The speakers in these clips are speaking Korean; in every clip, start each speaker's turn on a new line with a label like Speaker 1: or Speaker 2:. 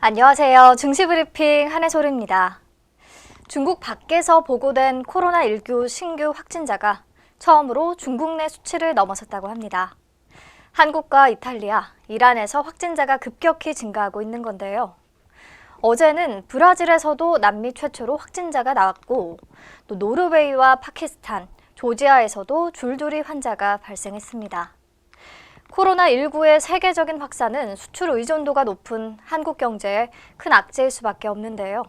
Speaker 1: 안녕하세요. 증시브리핑 한혜솔입니다. 중국 밖에서 보고된 코로나19 신규 확진자가 처음으로 중국 내 수치를 넘어섰다고 합니다. 한국과 이탈리아, 이란에서 확진자가 급격히 증가하고 있는 건데요. 어제는 브라질에서도 남미 최초로 확진자가 나왔고, 또 노르웨이와 파키스탄, 조지아에서도 줄줄이 환자가 발생했습니다. 코로나19의 세계적인 확산은 수출 의존도가 높은 한국 경제에 큰 악재일 수밖에 없는데요.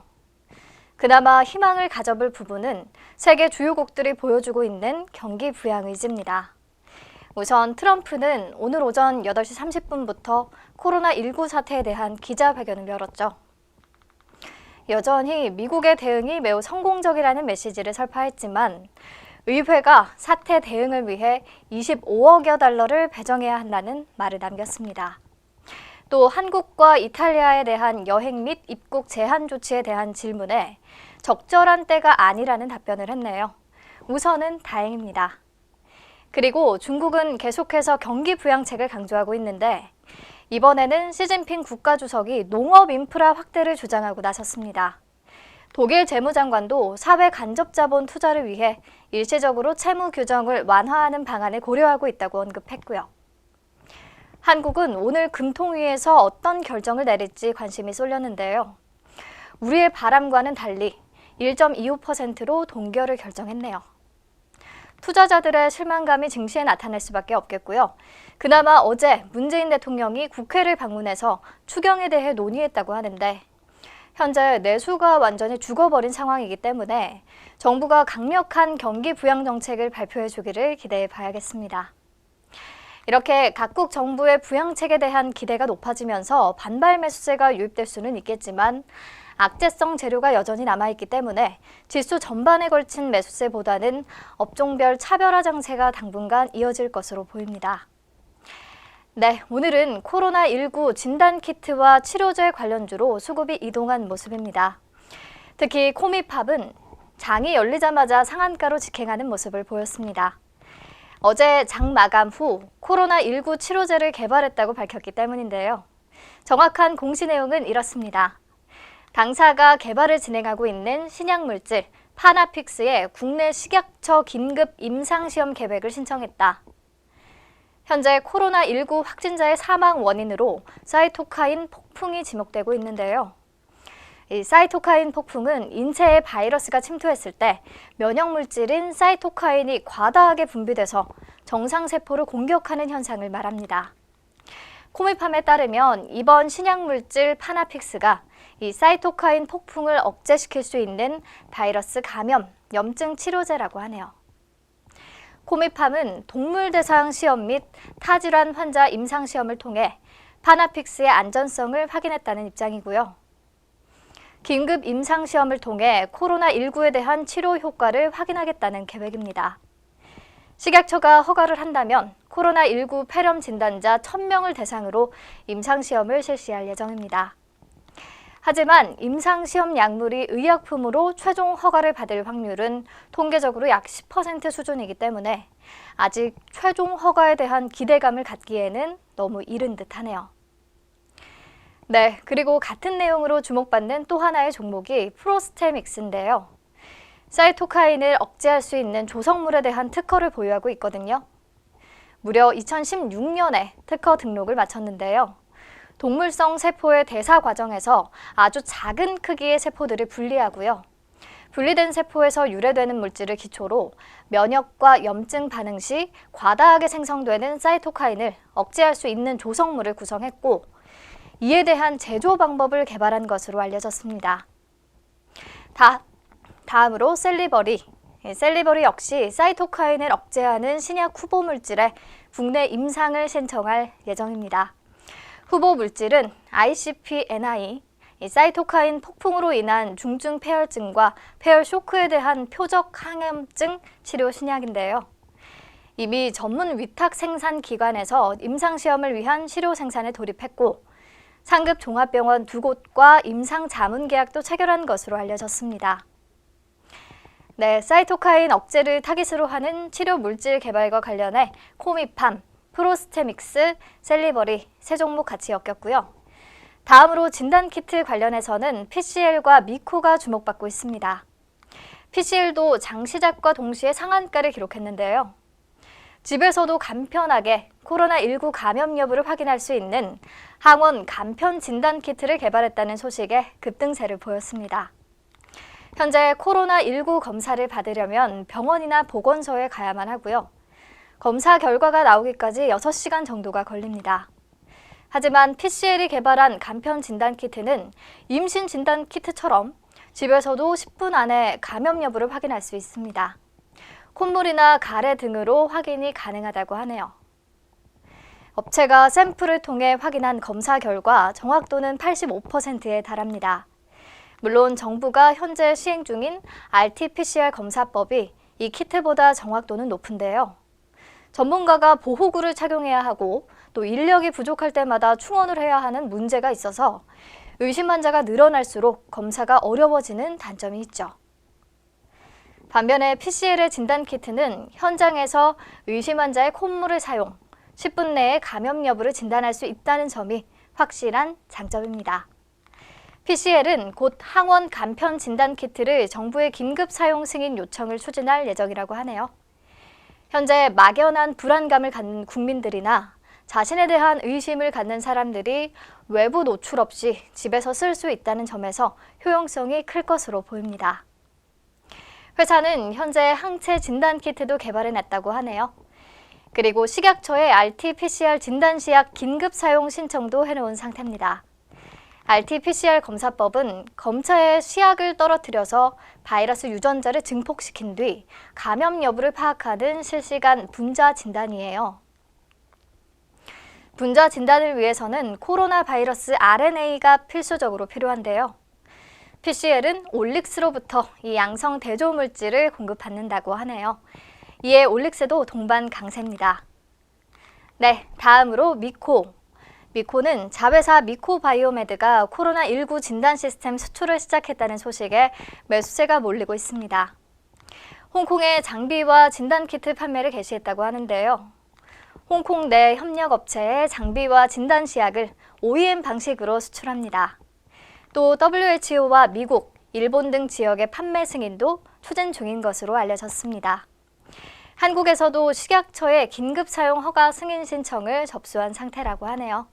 Speaker 1: 그나마 희망을 가져볼 부분은 세계 주요국들이 보여주고 있는 경기 부양 의지입니다. 우선 트럼프는 오늘 오전 8시 30분부터 코로나19 사태에 대한 기자회견을 열었죠. 여전히 미국의 대응이 매우 성공적이라는 메시지를 설파했지만 의회가 사태 대응을 위해 25억여 달러를 배정해야 한다는 말을 남겼습니다. 또 한국과 이탈리아에 대한 여행 및 입국 제한 조치에 대한 질문에 적절한 때가 아니라는 답변을 했네요. 우선은 다행입니다. 그리고 중국은 계속해서 경기 부양책을 강조하고 있는데 이번에는 시진핑 국가주석이 농업 인프라 확대를 주장하고 나섰습니다. 독일 재무장관도 사회 간접 자본 투자를 위해 일시적으로 채무 규정을 완화하는 방안을 고려하고 있다고 언급했고요. 한국은 오늘 금통위에서 어떤 결정을 내릴지 관심이 쏠렸는데요. 우리의 바람과는 달리 1.25%로 동결을 결정했네요. 투자자들의 실망감이 증시에 나타날 수밖에 없겠고요. 그나마 어제 문재인 대통령이 국회를 방문해서 추경에 대해 논의했다고 하는데 현재 내수가 완전히 죽어버린 상황이기 때문에 정부가 강력한 경기 부양 정책을 발표해 주기를 기대해 봐야겠습니다. 이렇게 각국 정부의 부양책에 대한 기대가 높아지면서 반발 매수세가 유입될 수는 있겠지만 악재성 재료가 여전히 남아있기 때문에 지수 전반에 걸친 매수세보다는 업종별 차별화 장세가 당분간 이어질 것으로 보입니다. 네, 오늘은 코로나19 진단키트와 치료제 관련주로 수급이 이동한 모습입니다. 특히 코미팝은 장이 열리자마자 상한가로 직행하는 모습을 보였습니다. 어제 장 마감 후 코로나19 치료제를 개발했다고 밝혔기 때문인데요. 정확한 공시 내용은 이렇습니다. 당사가 개발을 진행하고 있는 신약물질 파나픽스에 국내 식약처 긴급 임상시험 계획을 신청했다. 현재 코로나19 확진자의 사망 원인으로 사이토카인 폭풍이 지목되고 있는데요. 이 사이토카인 폭풍은 인체에 바이러스가 침투했을 때 면역물질인 사이토카인이 과다하게 분비돼서 정상세포를 공격하는 현상을 말합니다. 코미팜에 따르면 이번 신약물질 파나픽스가 이 사이토카인 폭풍을 억제시킬 수 있는 바이러스 감염, 염증 치료제라고 하네요. 코미팜은 동물 대상 시험 및 타질환 환자 임상 시험을 통해 파나픽스의 안전성을 확인했다는 입장이고요. 긴급 임상 시험을 통해 코로나19에 대한 치료 효과를 확인하겠다는 계획입니다. 식약처가 허가를 한다면 코로나19 폐렴 진단자 1000명을 대상으로 임상 시험을 실시할 예정입니다. 하지만 임상시험 약물이 의약품으로 최종 허가를 받을 확률은 통계적으로 약 10% 수준이기 때문에 아직 최종 허가에 대한 기대감을 갖기에는 너무 이른 듯하네요. 네, 그리고 같은 내용으로 주목받는 또 하나의 종목이 프로스테믹스인데요. 사이토카인을 억제할 수 있는 조성물에 대한 특허를 보유하고 있거든요. 무려 2016년에 특허 등록을 마쳤는데요. 동물성 세포의 대사 과정에서 아주 작은 크기의 세포들을 분리하고요. 분리된 세포에서 유래되는 물질을 기초로 면역과 염증 반응 시 과다하게 생성되는 사이토카인을 억제할 수 있는 조성물을 구성했고 이에 대한 제조 방법을 개발한 것으로 알려졌습니다. 다음으로 셀리버리. 셀리버리 역시 사이토카인을 억제하는 신약 후보 물질에 국내 임상을 신청할 예정입니다. 후보 물질은 ICP-NI, 사이토카인 폭풍으로 인한 중증 폐혈증과 폐혈 쇼크에 대한 표적 항염증 치료 신약인데요. 이미 전문 위탁 생산 기관에서 임상시험을 위한 시료 생산에 돌입했고 상급 종합병원 2곳과 임상 자문 계약도 체결한 것으로 알려졌습니다. 네, 사이토카인 억제를 타깃으로 하는 치료 물질 개발과 관련해 코미팜, 프로스테믹스, 셀리버리 세 종목 같이 엮였고요. 다음으로 진단키트 관련해서는 PCL과 미코가 주목받고 있습니다. PCL도 장 시작과 동시에 상한가를 기록했는데요. 집에서도 간편하게 코로나19 감염 여부를 확인할 수 있는 항원 간편 진단키트를 개발했다는 소식에 급등세를 보였습니다. 현재 코로나19 검사를 받으려면 병원이나 보건소에 가야만 하고요. 검사 결과가 나오기까지 6시간 정도가 걸립니다. 하지만 PCL이 개발한 간편 진단키트는 임신 진단키트처럼 집에서도 10분 안에 감염 여부를 확인할 수 있습니다. 콧물이나 가래 등으로 확인이 가능하다고 하네요. 업체가 샘플을 통해 확인한 검사 결과 정확도는 85%에 달합니다. 물론 정부가 현재 시행 중인 RT-PCR 검사법이 이 키트보다 정확도는 높은데요. 전문가가 보호구를 착용해야 하고 또 인력이 부족할 때마다 충원을 해야 하는 문제가 있어서 의심 환자가 늘어날수록 검사가 어려워지는 단점이 있죠. 반면에 PCL의 진단키트는 현장에서 의심 환자의 콧물을 사용, 10분 내에 감염 여부를 진단할 수 있다는 점이 확실한 장점입니다. PCL은 곧 항원 간편 진단키트를 정부의 긴급 사용 승인 요청을 추진할 예정이라고 하네요. 현재 막연한 불안감을 갖는 국민들이나 자신에 대한 의심을 갖는 사람들이 외부 노출 없이 집에서 쓸 수 있다는 점에서 효용성이 클 것으로 보입니다. 회사는 현재 항체 진단키트도 개발해냈다고 하네요. 그리고 식약처에 RT-PCR 진단시약 긴급 사용 신청도 해놓은 상태입니다. RT-PCR 검사법은 검체에 시약을 떨어뜨려서 바이러스 유전자를 증폭시킨 뒤 감염 여부를 파악하는 실시간 분자 진단이에요. 분자 진단을 위해서는 코로나 바이러스 RNA가 필수적으로 필요한데요. PCL은 올릭스로부터 이 양성 대조물질을 공급받는다고 하네요. 이에 올릭스도 동반 강세입니다. 네, 다음으로 미코. 미코는 자회사 미코바이오메드가 코로나19 진단 시스템 수출을 시작했다는 소식에 매수세가 몰리고 있습니다. 홍콩에 장비와 진단키트 판매를 개시했다고 하는데요. 홍콩 내 협력업체에 장비와 진단시약을 OEM 방식으로 수출합니다. 또 WHO와 미국, 일본 등 지역의 판매 승인도 추진 중인 것으로 알려졌습니다. 한국에서도 식약처에 긴급 사용 허가 승인 신청을 접수한 상태라고 하네요.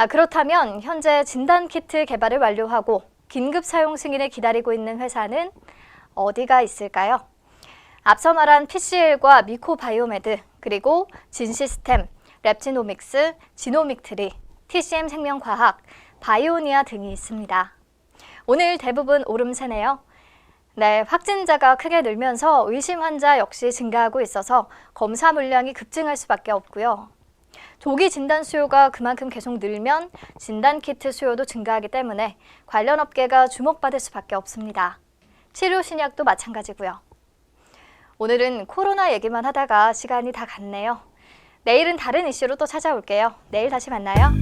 Speaker 1: 그렇다면 현재 진단키트 개발을 완료하고 긴급 사용 승인을 기다리고 있는 회사는 어디가 있을까요? 앞서 말한 PCL과 미코바이오메드, 그리고 진시스템, 랩지노믹스, 지노믹트리, TCM 생명과학, 바이오니아 등이 있습니다. 오늘 대부분 오름세네요. 네, 확진자가 크게 늘면서 의심 환자 역시 증가하고 있어서 검사 물량이 급증할 수밖에 없고요. 조기 진단 수요가 그만큼 계속 늘면 진단키트 수요도 증가하기 때문에 관련 업계가 주목받을 수밖에 없습니다. 치료 신약도 마찬가지고요. 오늘은 코로나 얘기만 하다가 시간이 다 갔네요. 내일은 다른 이슈로 또 찾아올게요. 내일 다시 만나요.